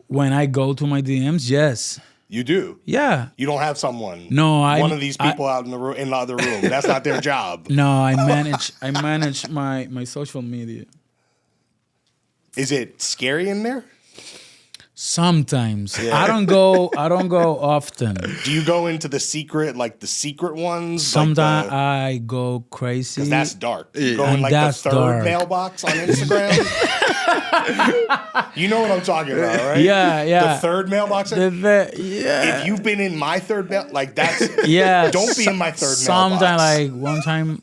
When I go to my DMs, yes. You do. Yeah. You don't have someone. No, one of these people out in the room, in the other room. That's not their job. No, I manage my social media. Is it scary in there? Sometimes. I don't go often. Do you go into the secret ones? Sometimes I go crazy. Because that's dark. You go And in like the that's third dark. mailbox on Instagram. You know what I'm talking about, right? Yeah. The third mailbox. Yeah. If you've been in my third mail, like that's Yeah. Don't be in my third Sometimes, mailbox. like one time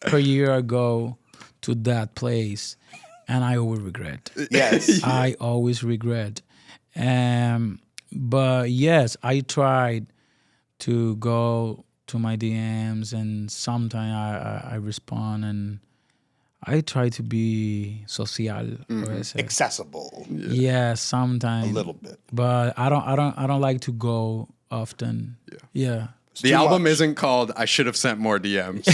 per year, I go to that place, and I always regret. Yes. I always regret. But yes, I tried to go to my DMs, and sometimes I respond, and I try to be social. Accessible. Yeah, sometimes A little bit. but I don't like to go often. Yeah. The too album much. isn't called I Should Have Sent More DMs.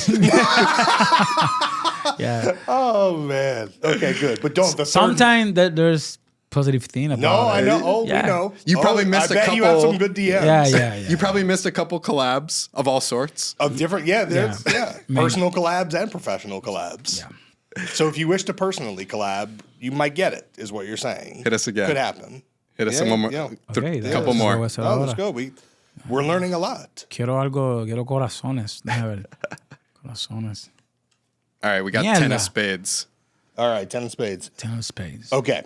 Yeah. Oh man. Okay, good. But don't. The third, Sometimes there's positive thing about No, it. I know. Oh, Yeah. we know. You probably missed I a bet you have couple- some good DMs. Yeah. You probably missed a couple collabs of all sorts. Of different, there's personal collabs and professional collabs. Yeah. So if you wish to personally collab, you might get it, is what you're saying. Hit us again. Could happen. Hit us one more. Okay, Couple more. Eso Oh, ahora. let's go. We're learning a lot. Quiero corazones. Déjame ver. Corazones. All right, we got Mierda. 10 of spades. All right, 10 of spades. 10 of spades. Okay.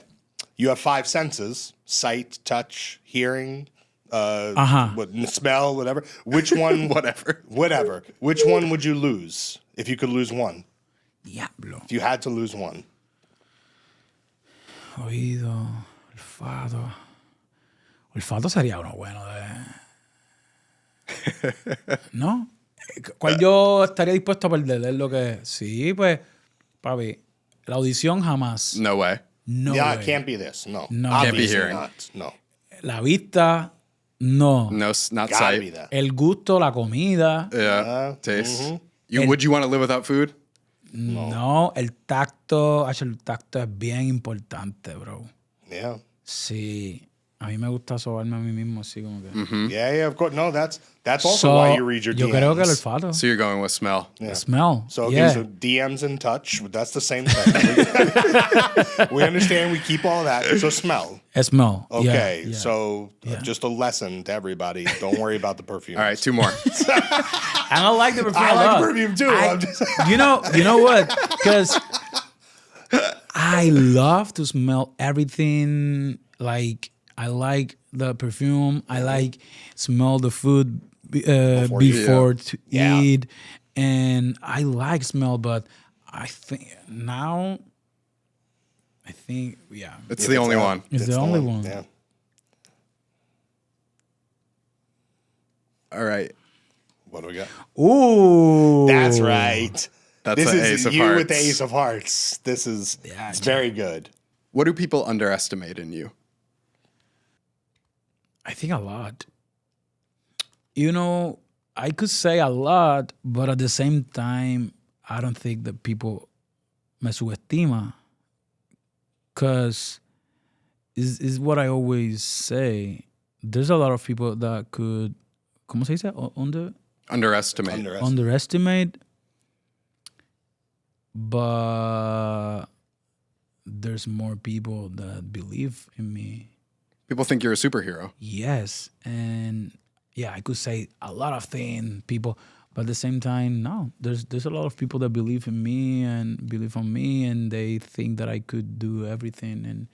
You have 5 senses: sight, touch, hearing, smell, whatever. Which one? Whatever. Which one would you lose if you could lose one? Diablo. If you had to lose one. Oído, olfato. Olfato sería uno bueno ¿No? ¿Cuál yo estaría dispuesto a perder? Es lo que... Sí, pues, papi, la audición jamás. No way. No Yeah, way. it can't be this. No. No. Can't be Obviously hearing. not. No. La vista, no. No, not Gotta sight. be that. El gusto, la comida, Yeah, taste. Would you want to live without food? no. El tacto es bien importante, bro. Yeah. Sí. A mí me gusta sobarme a mí mismo, así como que... Yeah, of course. No, that's also So, why you read your yo DMs. creo que el olfato. So you're going with smell. Yeah. Smell. So, okay, yeah. so DMs and touch, that's the same thing. We understand, we keep all that. So smell. Smell. Okay, Yeah. so just a lesson to everybody. Don't worry about the perfume. All right, 2 more. I don't like the perfume. I a like lot. perfume too. I'm just- You know what? Because I love to smell everything. Like I like the perfume. I like smell the food before to Yeah. eat, and I like smell. But I think yeah, It's the only one. it's the only one. Yeah. All right. What do we got? Ooh, That's right. That's This the is ace of you hearts. with the ace of hearts. This is it's very good. What do people underestimate in you? I think a lot. I could say a lot, but at the same time, I don't think that people me subestima. Because is what I always say. There's a lot of people that could, ¿cómo se dice? Underestimate. Underestimate. But there's more people that believe in me. People think you're a superhero. Yes, and yeah, I could say a lot of things, people, but at the same time, no. There's a lot of people that believe in me and believe on me, and they think that I could do everything,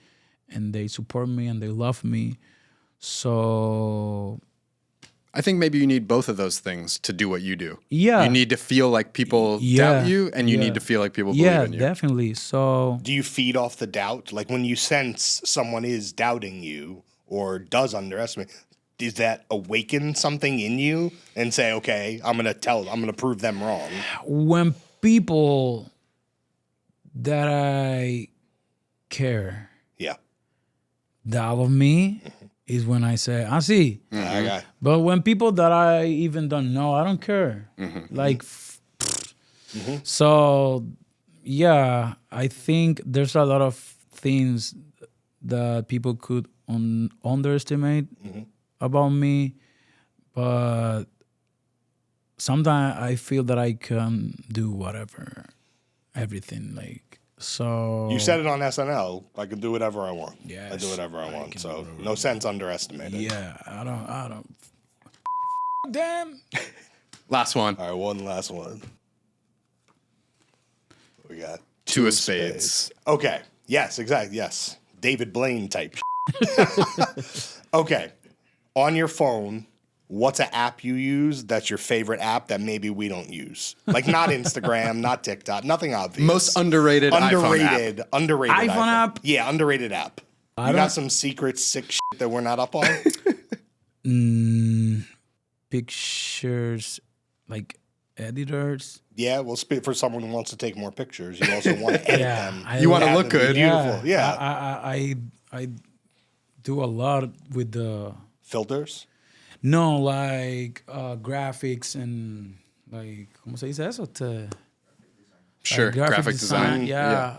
and they support me and they love me. So I think maybe you need both of those things to do what you do. yeah, You need to feel like people doubt you, and you need to feel like people believe in you. definitely. So Do you feed off the doubt? Like when you sense someone is doubting you or does underestimate, does that awaken something in you and say, okay, I'm gonna prove them wrong? when people that I care Yeah. doubt of me is when I say, sí. I got But when people that I even don't know, I don't care. Like, so yeah, I think there's a lot of things that people could underestimate about me, but sometimes I feel that I can do whatever, everything. Like, so You said it on SNL. I can do whatever I want. Yes, I do whatever I want. can So do no sense underestimating. yeah, I don't. Damn. Last one. All right, one last one. We got 2 of spades. Okay. Yes, exactly. Yes. David Blaine type. Okay. On your phone, what's an app you use that's your favorite app that maybe we don't use? Like not Instagram, not TikTok, nothing obvious. Most underrated iPhone app. Underrated iPhone app? Yeah, underrated app. You got some secret sick shit that we're not up on? Pictures, like editors. Yeah, well, for someone who wants to take more pictures, you also want to edit them. You want to Have look them be good. Beautiful. Yeah. I do a lot with the Filters? like graphics and like ¿cómo se dice eso? Sure, graphic design. Yeah,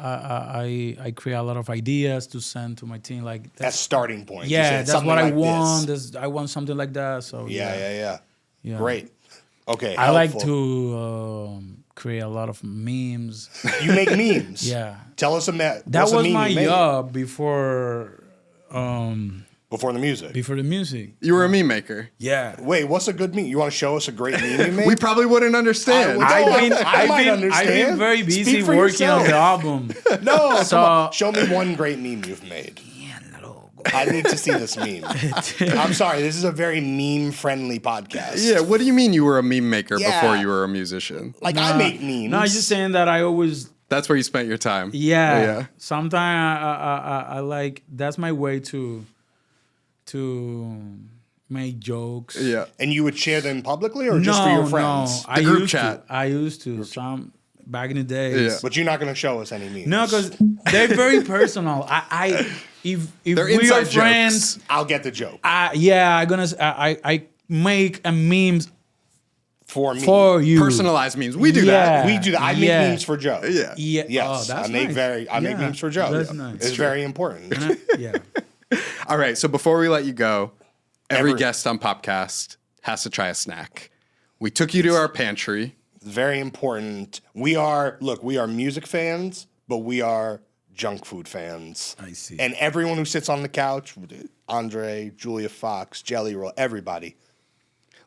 I create a lot of ideas to send to my team. Like That's starting point. You yeah, said that's something what I like want. this. I want something like that. So Yeah. yeah. Great. Okay. I like helpful. to create a lot of memes. You make memes. Yeah. Tell us That what's a was meme my you made job before before the music. before the music. You were a meme maker. Yeah. Wait, what's a good meme? You want to show us a great meme you made? We probably wouldn't understand. I might I've been understand. very Speak busy for working on the yourself. album. No, So- come on. Show me one great meme you've made. I need to see this meme. I'm sorry, this is a very meme-friendly podcast. Yeah, what do you mean you were a meme maker Yeah. before you were a musician? Like, I make memes. No, I'm just saying that I always That's where you spent your time. yeah. Sometimes I like that's my way to make jokes. Yeah. And you would share them publicly or just for your friends? No, group used chat. I used to some back in the days. Yeah. But you're not going to show us any memes. No, because they're very personal. If They're we inside are friends, jokes. I'll get the joke. I make a memes For me. for you. Personalized memes. We do that. We do that. I make Yeah. memes for Joe. Yeah. Yeah. Yes, Oh, that's I make nice. I make Yeah, memes for Joe. That's Yeah. nice. It's very important. Yeah. All right. So before we let you go, every Every- guest on Popcast has to try a snack. We took you to our pantry. Very important. We are music fans, but we are junk food fans. I see. And everyone who sits on the couch, Andre, Julia Fox, Jelly Roll, everybody.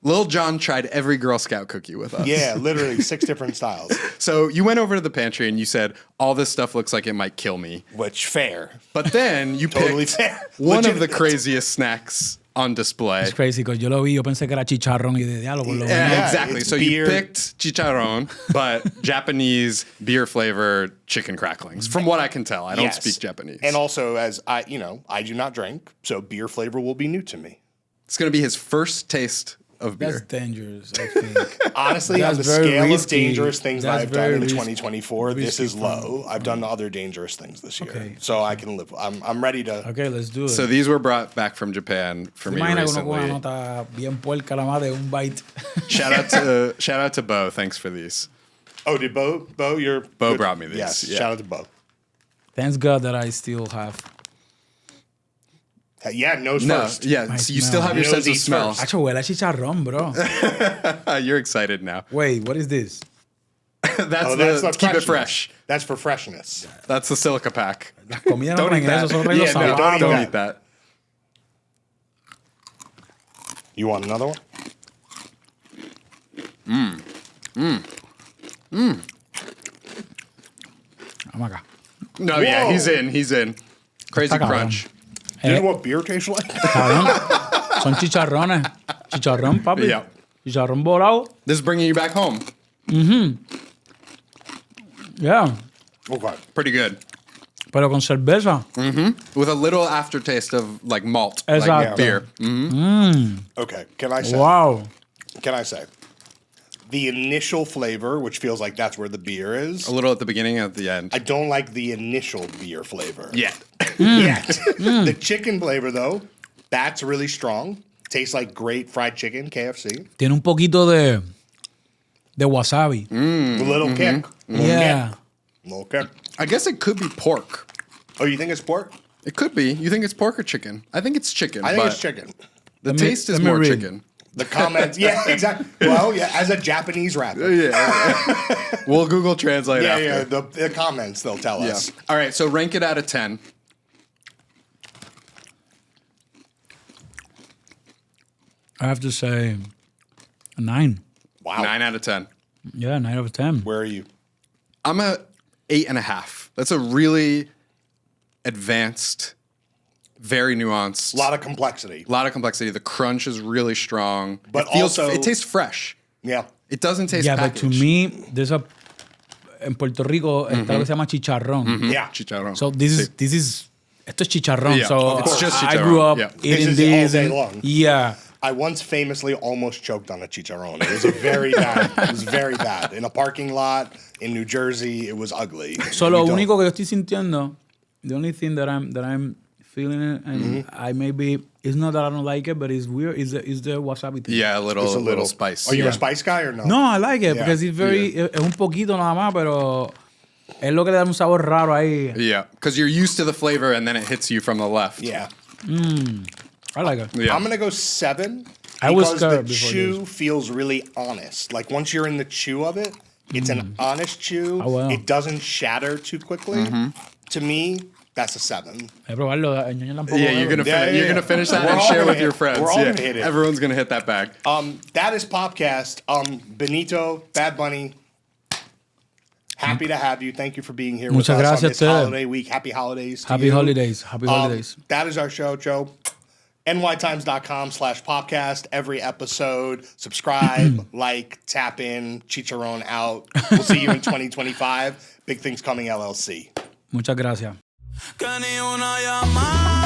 Lil Jon tried every Girl Scout cookie with us. Yeah, literally 6 different styles. So you went over to the pantry and you said, all this stuff looks like it might kill me. Which fair. But then you Totally picked fair. one of the Legitimate. craziest snacks on display. It's crazy because yo lo vi, yo pensé que era chicharrón y de diálogo. Lo Yeah, vi. exactly. it's So beer. you picked chicharron, but Japanese beer flavored chicken cracklings. From what I can tell, I don't Yes. speak Japanese. And also, as I do not drink, so beer flavor will be new to me. It's going to be his first taste of beer. That's dangerous, I think. Honestly, on That's the very scale risky. of dangerous things that That's I've done very in risky- 2024, this risky is low. I've done other dangerous things this year, Okay. so I can live. I'm ready to. Okay, let's do it. So these were brought back from Japan for me Imagina que uno con una recently. nota bien puerca la madre, un bite. Shout out to Bo. Thanks for these. Oh, did Bo? Your Bo brought me these, Yes, yeah. shout out to Bo. Thanks God that I still have. Yeah, nose No, first. yeah, My so you smell. still have your Nose sense of eats smell. first. Acho, huele a chicharrón, bro. You're excited now. Wait, what is this? That's Oh, the that's the keep it freshness. fresh. That's for freshness. That's the silica pack. Las comidas no Don't traen eat that. eso, solo traen los Yeah, no, salados. don't Don't eat that. You want another one? Vamos acá. No, yeah, Whoa. he's in. Crazy Está cabrón. crunch. Do you know what beer tastes like? Cabrón. Son chicharrones. Chicharrón, papi. Yeah. Chicharrón volado. This is bringing you back home. Yeah. Okay. Pretty good. Pero con cerveza. With a little aftertaste of like malt, Exacto. like beer. Okay. Can I say? Wow. Can I say? The initial flavor, which feels like that's where the beer is. A little at the beginning, at the end. I don't like the initial beer flavor. Yeah. Yet. The chicken flavor, though, that's really strong. Tastes like great fried chicken, KFC. Tiene un poquito de wasabi. A little kick. Yeah. Little kick. I guess it could be pork. Oh, you think it's pork? It could be. You think it's pork or chicken? I think it's chicken. I think but it's chicken. The Let me- taste is let me more read. chicken. The comments, yeah, exactly. Well, yeah, as a Japanese rapper. Yeah. We'll Google Translate Yeah, after. yeah, the comments, they'll tell Yeah. us. All right, so rank it out of 10. I have to say a 9. Wow. 9 out of 10. Yeah, 9 out of 10. Where are you? I'm a 8.5. That's a really advanced, very nuanced. A lot of complexity. lot of complexity. The crunch is really strong. But it tastes fresh. Yeah. It doesn't taste Yeah, packaged. but to me, there's a en Puerto Rico está lo que se llama chicharrón. Yeah. Chicharrón. So this is esto es chicharrón. Yeah, so it's just I grew chicharrón, up yeah. eating This is this. all day and- long. Yeah. I once famously almost choked on a chicharron. It was a very bad. It was very bad. In a parking lot in New Jersey, it was ugly. So lo We don't- único que yo estoy sintiendo, the only thing that I'm feeling it, and I maybe it's not that I don't like it, but it's weird. Is the wasabi thing? Yeah, a little, It's a little spice. Are you yeah. a spice guy or no? No, I like it Yeah. because it's very es un poquito nada más, pero es lo que le da un sabor raro ahí. Yeah, because you're used to the flavor and then it hits you from the left. Yeah. I like it. Yeah. I'm gonna go 7. I was because the scared before chew feels really honest. Like once you're in the chew of it, It's an honest chew. Ah, bueno. It doesn't shatter too quickly. To me, that's a 7. Probarlo. Ñoño tampoco Yeah, you're gonna you're gonna finish that We're and all share gonna with hit- your friends. we're all Yeah, gonna hit it. everyone's gonna hit that bag. That is Popcast. Benito, Bad Bunny. Happy to have you. Thank you for being here Muchas with us on gracias this a ustedes. holiday week. Happy holidays. To Happy you. holidays. Happy holidays. That is our show, Joe. nytimes.com/popcast. Every episode. Subscribe, like, tap in, chicharron out. We'll see you in 2025. Big things coming, LLC. Muchas gracias. Que ni una llamada